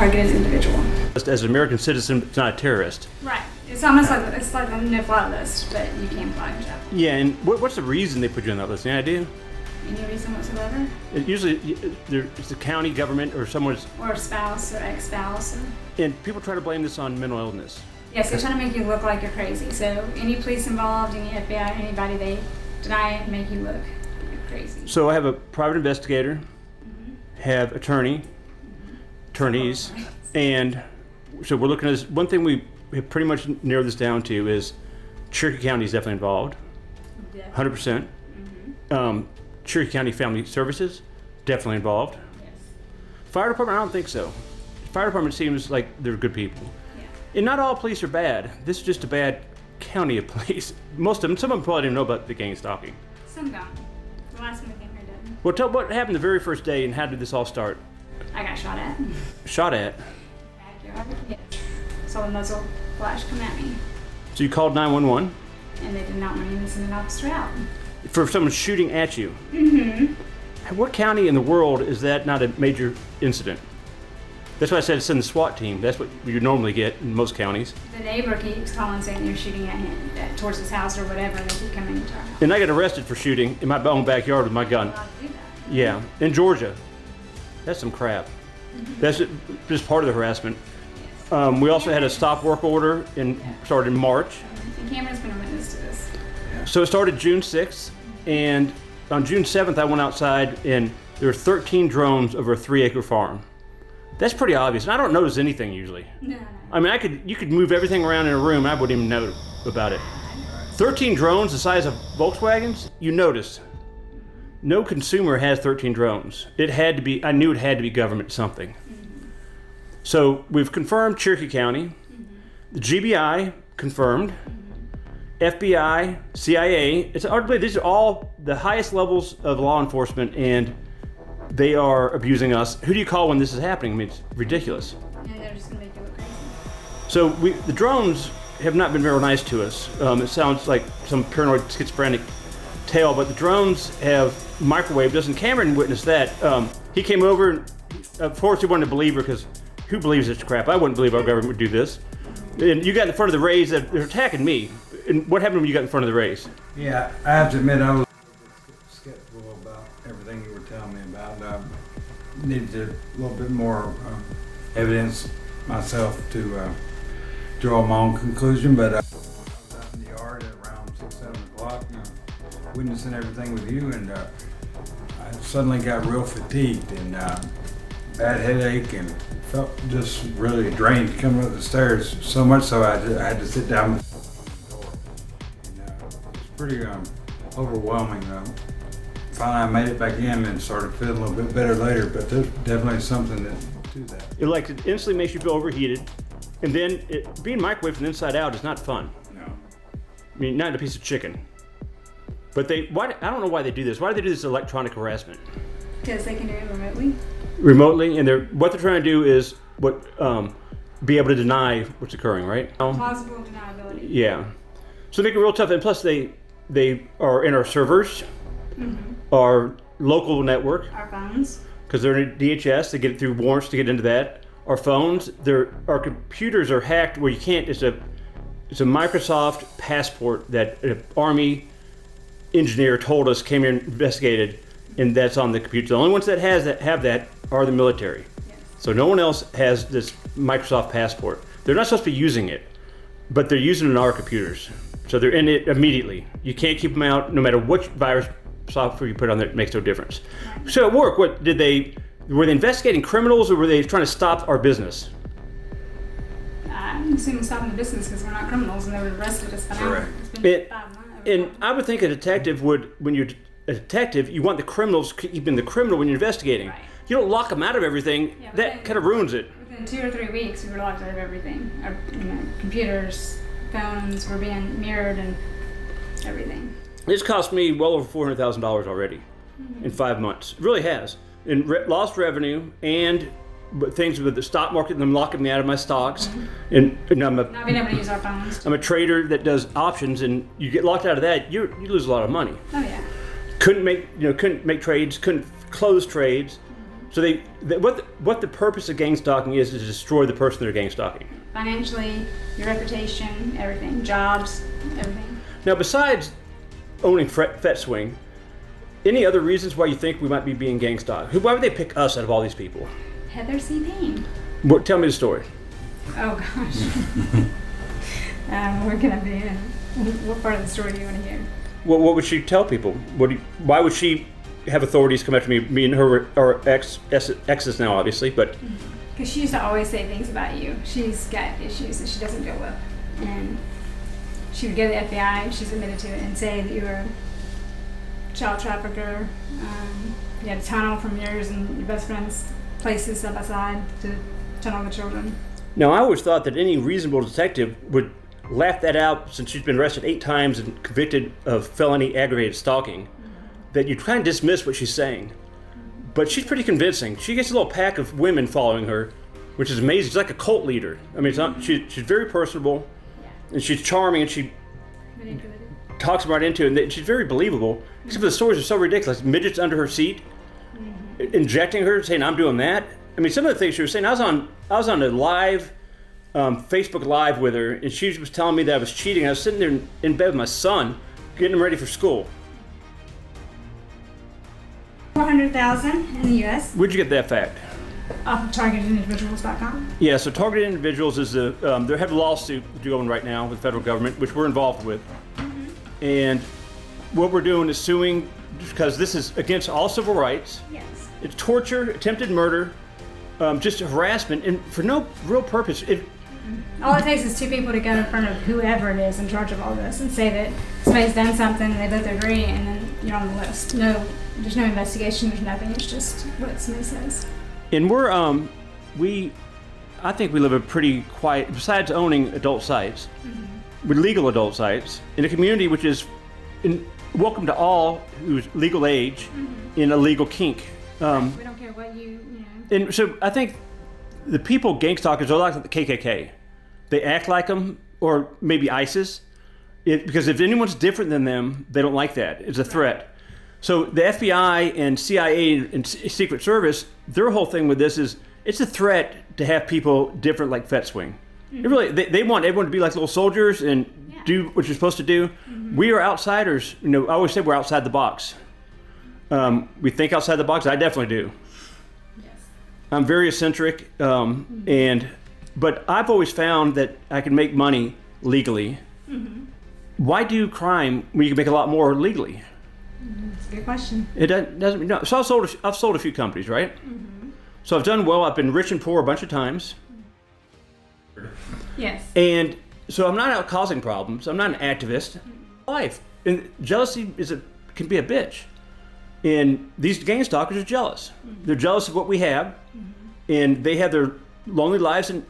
targeted individual. As an American citizen, it's not a terrorist. Right. It's almost like it's like a no-fly list, but you can't fly in Japan. Yeah, and what's the reason they put you on that list? Any idea? Any reason whatsoever? Usually, it's the county government or someone's... Or a spouse or ex-spouse. And people try to blame this on mental illness. Yes, they're trying to make you look like you're crazy. So any police involved, any FBI, anybody, they deny it and make you look crazy. So I have a private investigator, have attorneys, and so we're looking at this. One thing we have pretty much narrowed this down to is Cherokee County is definitely involved, 100%. Cherokee County Family Services, definitely involved. Yes. Fire department, I don't think so. Fire department seems like they're good people. Yeah. And not all police are bad. This is just a bad county of police. Most of them, some of them probably didn't know about the gang stalking. Some don't. The last one we came here didn't. Well, tell what happened the very first day and how did this all start? I got shot at. Shot at? Backyard, yes. Saw the muzzle flash come at me. So you called 911? And they did not want to even send an officer out. For someone shooting at you? Mm-hmm. What county in the world is that not a major incident? That's why I said send the SWAT team. That's what you normally get in most counties. The neighbor keeps calling saying they're shooting at him, towards his house or whatever, and they keep coming into our house. And I got arrested for shooting in my own backyard with my gun. Yeah, in Georgia. That's some crap. That's just part of the harassment. We also had a stop work order started in March. And Cameron's been a witness to this. So it started June 6th, and on June 7th I went outside and there were 13 drones over a 3-acre farm. That's pretty obvious, and I don't notice anything usually. No. I mean, you could move everything around in a room and I wouldn't even know about it. 13 drones the size of Volkswagens, you notice. No consumer has 13 drones. I knew it had to be government something. So we've confirmed Cherokee County, the GBI confirmed, FBI, CIA. It's hard to believe these are all the highest levels of law enforcement, and they are abusing us. Who do you call when this is happening? I mean, it's ridiculous. And they're just going to make you look crazy. So the drones have not been very nice to us. It sounds like some paranoid schizophrenic tale, but the drones have microwaved us, and Cameron witnessed that. He came over, and of course he wanted to believe her, because who believes this crap? I wouldn't believe our government would do this. And you got in front of the Rays that they're attacking me. And what happened when you got in front of the Rays? Yeah, I have to admit I was skeptical about everything you were telling me about. I needed a little bit more evidence myself to draw my own conclusion, but I was out in the yard at around 6, 7 o'clock, witnessing everything with you, and I suddenly got real fatigued and bad headache and felt just really drained coming up the stairs, so much so I had to sit down. Pretty overwhelming. Finally, I made it back in and started feeling a little bit better later, but there's definitely something to that. It instantly makes you feel overheated, and then being microwaved from the inside out is not fun. No. I mean, not a piece of chicken. But I don't know why they do this. Why do they do this electronic harassment? Because they can do it remotely. Remotely, and what they're trying to do is be able to deny what's occurring, right? Plausible deniability. Yeah. So they make it real tough, and plus they are in our servers, our local network. Our phones. Because they're in DHS, they get it through warrants to get into that. Our phones, our computers are hacked where you can't. It's a Microsoft passport that an Army engineer told us came here and investigated, and that's on the computer. The only ones that have that are the military. Yes. So no one else has this Microsoft passport. They're not supposed to be using it, but they're using it in our computers. So they're in it immediately. You can't keep them out, no matter which virus software you put on there. It makes no difference. Right. So at work, were they investigating criminals, or were they trying to stop our business? I'm assuming stopping the business because we're not criminals and they would arrested us by now. Correct. It's been 5 months. And I would think a detective when you're a detective, you want the criminals keeping the criminal when you're investigating. Right. You don't lock them out of everything. Yeah, that kind of ruins it. Within 2 or 3 weeks, we were locked out of everything. Our computers, phones were being mirrored and everything. This cost me well over $400,000 already in 5 months. It really has. In lost revenue and things with the stock market and them locking me out of my stocks. And I'm Not being able to use our phones. I'm a trader that does options, and you get locked out of that, you lose a lot of money. Oh yeah. Couldn't make trades, couldn't close trades. So what the purpose of gang stalking is to destroy the person they're gang stalking. Financially, your reputation, everything, jobs, everything. Now, besides owning Fet Swing, any other reasons why you think we might be being gang stalked? Why would they pick us out of all these people? Heather C. Payne. Tell me the story. Oh gosh. We're gonna be in. What part of the story do you want to hear? Well, what would she tell people? Why would she have authorities come after me? Me and her are exes now, obviously, but. Because she used to always say things about you. She's got issues that she doesn't deal with. And she would go to the FBI, and she's admitted to it, and say that you were a child trafficker. You had a tunnel from yours and your best friend's places side by side to tunnel the children. Now, I always thought that any reasonable detective would laugh that out since she's been arrested 8 times and convicted of felony aggravated stalking, that you try and dismiss what she's saying. But she's pretty convincing. She gets a little pack of women following her, which is amazing. She's like a cult leader. I mean, she's very personable, and she's charming, and she talks right into it, and she's very believable. Except for the stories are so ridiculous. Midgets under her seat, injecting her, saying, "I'm doing that." I mean, some of the things she was saying. I was on a live, Facebook Live with her, and she was telling me that I was cheating. I was sitting there in bed with my son, getting him ready for school. 400,000 in the U.S. Where'd you get that fact? Off of targetindividuals.com. Yeah, so Targeted Individuals is they have a lawsuit going right now with the federal government, which we're involved with. And what we're doing is suing because this is against all civil rights. Yes. It's torture, attempted murder, just harassment, and for no real purpose. All it takes is 2 people to go in front of whoever it is in charge of all this and say that somebody's done something and they both agree, and then you're on the list. No, there's no investigation, there's nothing, it's just what somebody says. And we're, I think we live a pretty quiet, besides owning adult sites, with legal adult sites, in a community which is welcome to all who's legal age in a legal kink. We don't care what you know. And so I think the people gang stalkers are like the KKK. They act like them, or maybe ISIS, because if anyone's different than them, they don't like that. It's a threat. So the FBI and CIA and Secret Service, their whole thing with this is it's a threat to have people different like Fet Swing. It really, they want everyone to be like little soldiers and do what you're supposed to do. We are outsiders. You know, I always say we're outside the box. We think outside the box. I definitely do. Yes. I'm very eccentric, but I've always found that I can make money legally. Why do crime when you can make a lot more legally? That's a good question. It doesn't. No. So I've sold a few companies, right? So I've done well. I've been rich and poor a bunch of times. Yes. And so I'm not out causing problems. I'm not an activist. Life and jealousy can be a bitch. And these gang stalkers are jealous. They're jealous of what we have, and they have their lonely lives, and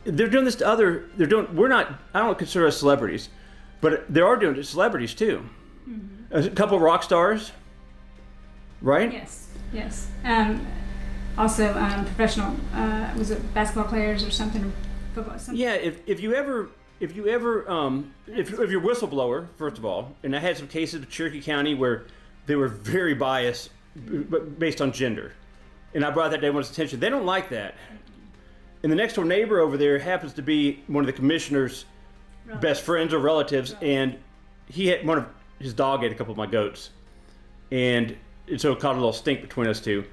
they're doing this to other. We're not. I don't consider us celebrities, but they are doing it to celebrities too. A couple of rock stars, right? Yes. Yes. Also, professional. Was it basketball players or something? Football. Something? Yeah. If you're a whistleblower, first of all, and I had some cases of Cherokee County where they were very biased based on gender, and I brought that to everyone's attention. They don't like that. And the next door neighbor over there happens to be one of the commissioner's best friends or relatives, and he had his dog ate a couple of my goats, and so it caused a little stink between us two.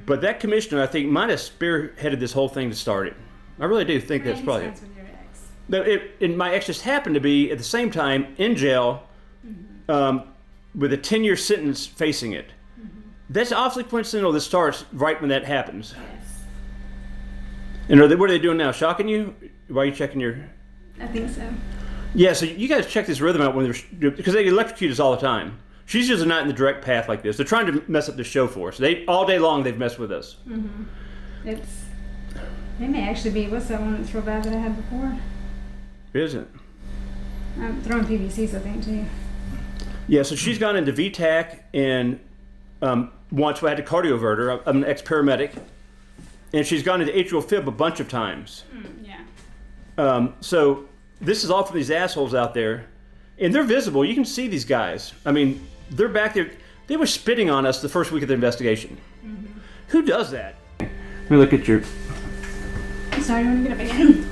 But that commissioner, I think, might have spearheaded this whole thing to start it. I really do think that's probably it. With your ex. And my ex just happened to be at the same time in jail with a 10-year sentence facing it. That's awfully coincidental. That starts right when that happens. Yes. And what are they doing now? Shocking you? Why are you checking your? I think so. Yeah. So you guys check this rhythm out because they electrocute us all the time. She's just not in the direct path like this. They're trying to mess up the show for us. All day long they've messed with us. It may actually be. What's that one that's real bad that I had before? Is it? I'm throwing PVCs, I think, too. Yeah. So she's gone into VTAC and once I had to cardiovert her. I'm an ex-paramedic, and she's gone into atrial fib a bunch of times. So this is all for these assholes out there, and they're visible. You can see these guys. I mean, they're back there. They were spitting on us the first week of the investigation. Who does that? Let me look at your... Sorry, I want to get up again.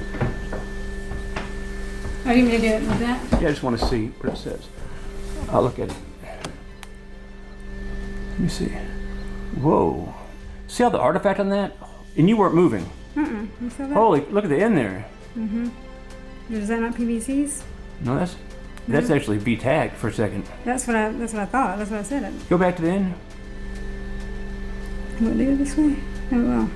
Oh, you want me to do it like that? Yeah, I just want to see what it says. I'll look at it. Let me see. Whoa. See all the artifact on that? And you weren't moving. You saw that? Holy, look at the end there. Is that not PVCs? No, that's actually V-tagged for a second. That's what I thought. That's what I said. Go back to the end. What, do it this way? Oh, well.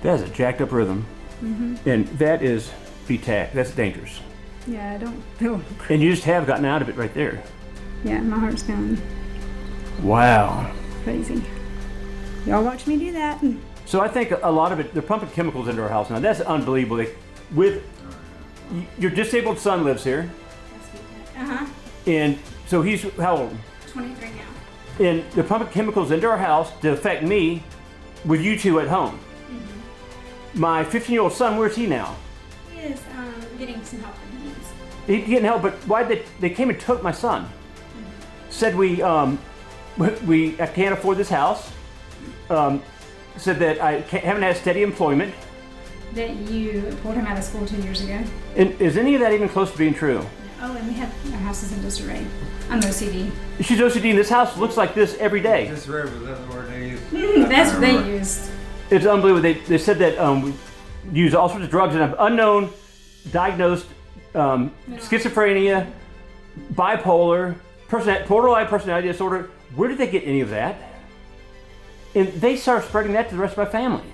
That is a jacked up rhythm. And that is V-tagged. That's dangerous. Yeah, I don't feel... And you just have gotten out of it right there. Yeah, my heart's going Wow. crazy. Y'all watch me do that. So I think a lot of it, they're pumping chemicals into our house now. That's unbelievable. Your disabled son lives here. Uh-huh. And so he's how old? 23 now. And they're pumping chemicals into our house to affect me with you two at home. My 15-year-old son, where's he now? He is getting some help that he needs. He didn't help, but why they came and took my son? Said we I can't afford this house. Said that I haven't had steady employment. That you pulled him out of school 2 years ago. And is any of that even close to being true? Oh, and we have our house is in disarray. I'm OCD. She's OCD, and this house looks like this every day. Disarray, was that the word they used? That's what they used. It's unbelievable. They said that we use all sorts of drugs and have unknown diagnosed schizophrenia, bipolar, borderline personality disorder. Where did they get any of that? And they started spreading that to the rest of my family.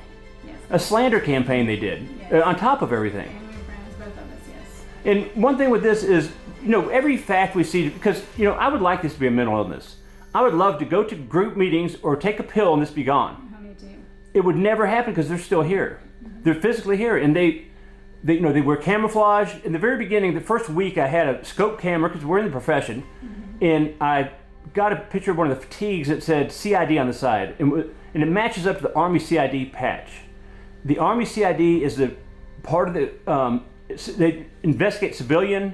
Yes. A slander campaign they did, Yes. on top of everything. Family and friends, both of us, yes. And one thing with this is, every fact we see, because, I would like this to be a mental illness. I would love to go to group meetings or take a pill and this be gone. Oh, me too. It would never happen because they're still here. They're physically here, and they wear camouflage. In the very beginning, the first week, I had a scope camera because we're in the profession, and I got a picture of one of the fatigues that said CID on the side, and it matches up to the Army CID patch. The Army CID is the part of the they investigate civilian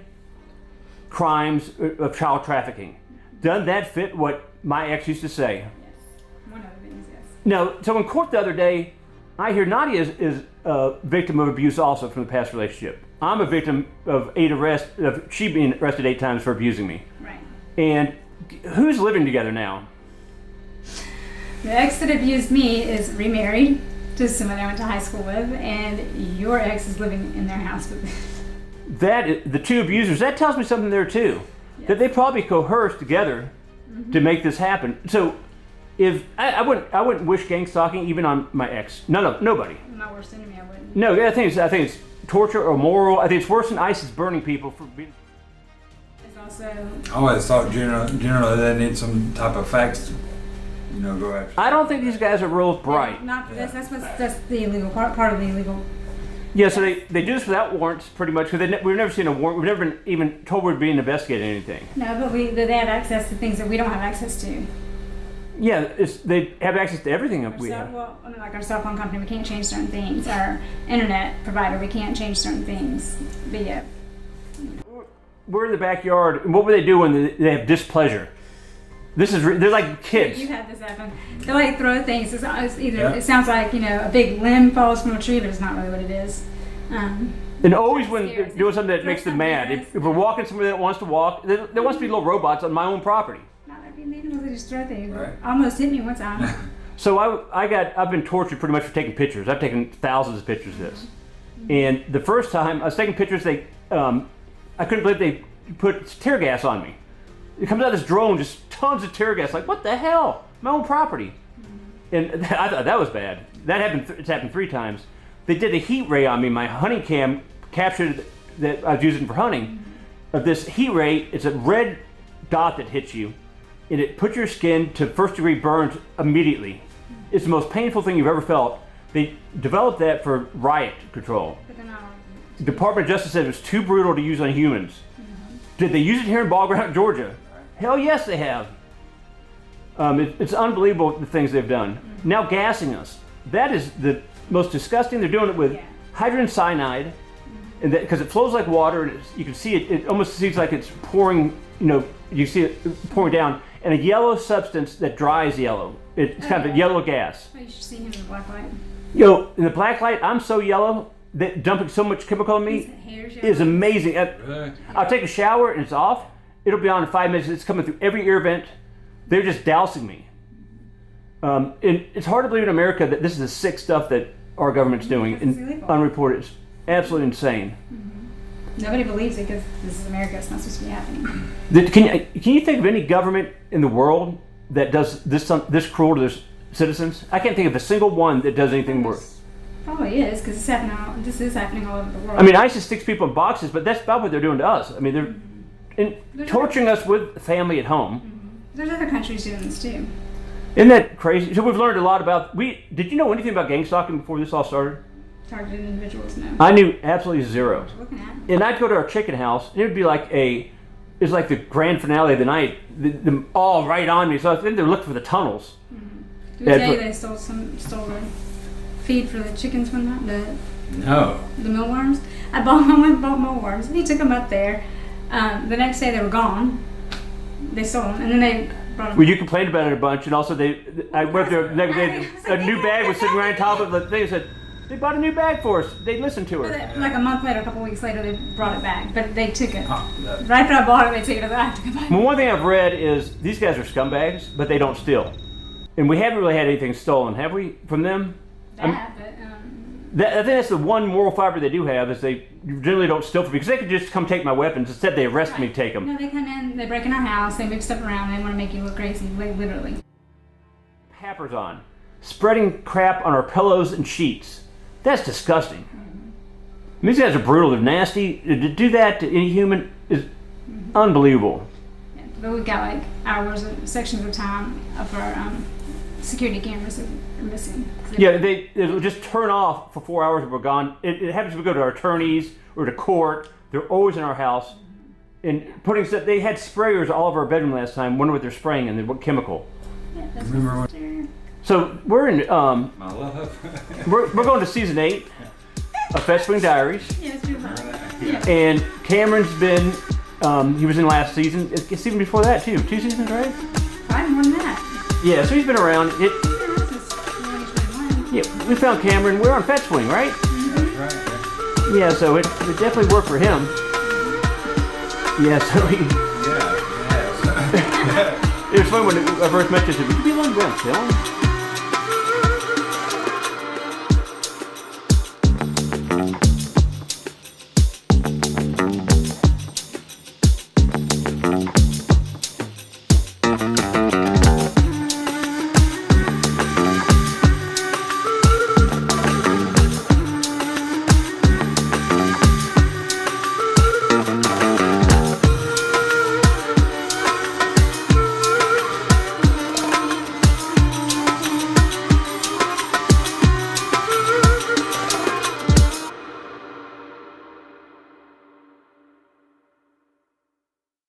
crimes of child trafficking. Doesn't that fit what my ex used to say? Yes. One of the things, yes. Now, so in court the other day, I hear Nadia is a victim of abuse also from the past relationship. I'm a victim of 8 arrests, of she being arrested 8 times for abusing me. Right. And who's living together now? The ex that abused me is remarried to someone I went to high school with, and your ex is living in their house with me. The two abusers, that tells me something there too. Yes. That they probably coerced together to make this happen. So if I wouldn't wish gangstalking even on my ex. Nobody. My worst enemy, I wouldn't. No, I think it's torture or moral. I think it's worse than ISIS burning people for being. It's also... I always thought generally they need some type of facts to, go after. I don't think these guys are real bright. Not for this. That's the illegal part of the illegal. Yeah, so they do this without warrants, pretty much, because we've never seen a warrant. We've never been even told we're being investigated or anything. No, but they have access to things that we don't have access to. Yeah, they have access to everything that we have. Well, like our cell phone company, we can't change certain things. Our internet provider, we can't change certain things. But yeah. We're in the backyard, and what would they do when they have displeasure? They're like kids. You had this happen. They like throw things. It's either it sounds like a big limb falls from a tree, but it's not really what it is. And always when they're doing something that makes them mad. If we're walking somewhere that wants to walk, there wants to be little robots on my own property. Not that being animals, they just throw things. Right. Almost hit me one time. So I've been tortured pretty much for taking pictures. I've taken thousands of pictures of this. And the first time I was taking pictures, I couldn't believe they put tear gas on me. It comes out of this drone, just tons of tear gas. Like, what the hell? My own property. And I thought that was bad. It's happened 3 times. They did a heat ray on me. My hunting cam captured that I was using for hunting. Of this heat ray, it's a red dot that hits you, and it puts your skin to first-degree burns immediately. It's the most painful thing you've ever felt. They developed that for riot control. But they're not. Department of Justice said it was too brutal to use on humans. Did they use it here in Ball Ground, Georgia? Hell yes, they have. It's unbelievable the things they've done. Now gassing us. That is the most disgusting. They're doing it with hydrogen cyanide, and because it flows like water, and you can see it. It almost seems like it's pouring. You see it pouring down, and a yellow substance that dries yellow. It's kind of a yellow gas. Oh, you should see him in the black light. Yo, in the black light, I'm so yellow that dumping so much chemical on His me hair's is yellow. amazing. Really? I'll take a shower and it's off. It'll be on in 5 minutes. It's coming through every ear vent. They're just dousing me. And it's hard to believe in America that this is the sick stuff that our government's doing Because it's and illegal. unreported. It's absolutely insane. Nobody believes it because this is America. It's not supposed to be happening. Can you think of any government in the world that does this cruel to their citizens? I can't think of a single one that does anything worse. Probably is because it's happening. This is happening all over the world. I mean, ISIS sticks people in boxes, but that's about what they're doing to us. I mean, they're torturing us with family at home. There's other countries doing this too. Isn't that crazy? So we've learned a lot about. Did you know anything about gangstalking before this all started? Targeted individuals, no. I knew absolutely zero. What you're looking at. And I'd go to our chicken house, and it would be like it's like the grand finale of the night, them all right on me. So I think they're looking for the tunnels. Did we tell you they stole the feed for the chickens one night? No. The mealworms. I went and bought mealworms, and he took them up there. The next day they were gone. They stole them, and then they brought them. Well, you complained about it a bunch, and also I went there. A new bag was sitting right on top of the thing. I said, they bought a new bag for us. They listened to her. Like a month later, a couple weeks later, they brought it back, but they took it. Oh, no. Right after I bought it, they took it back. Well, one thing I've read is these guys are scumbags, but they don't steal. And we haven't really had anything stolen, have we, from them? I think that's the one moral fiber they do have is they generally don't steal from me because they could just come take my weapons. Instead, they arrest me, take them. No, they come in, they break in our house, they move stuff around, they want to make you look crazy, literally. Pampers on, spreading crap on our pillows and sheets. That's disgusting. I mean, these guys are brutal. They're nasty. To do that to any human is unbelievable. Yeah, but we've got like hours, sections of time of our security cameras that are missing. Yeah, they'll just turn off for 4 hours and we're gone. It happens if we go to our attorneys or to court. They're always in our house. And putting stuff, they had sprayers all over our bedroom last time. Wonder what they're spraying and what chemical. Yeah, that's Remember what's there. So we're in. My love. We're going to season 8 of Fetch Wing Diaries, Yeah, it's too hot. Yeah. and Cameron's been. He was in last season. It's even before that too. 2 seasons, right? Probably more than that. Yeah. So he's been around. Yeah, this is 2021. Yeah, we found Cameron. We're on Fetch Wing, right? That's right. Yeah. So it definitely worked for him. Yeah. So he. Yeah. It was fun when I first met you. I said, "Would you be willing to go and film?"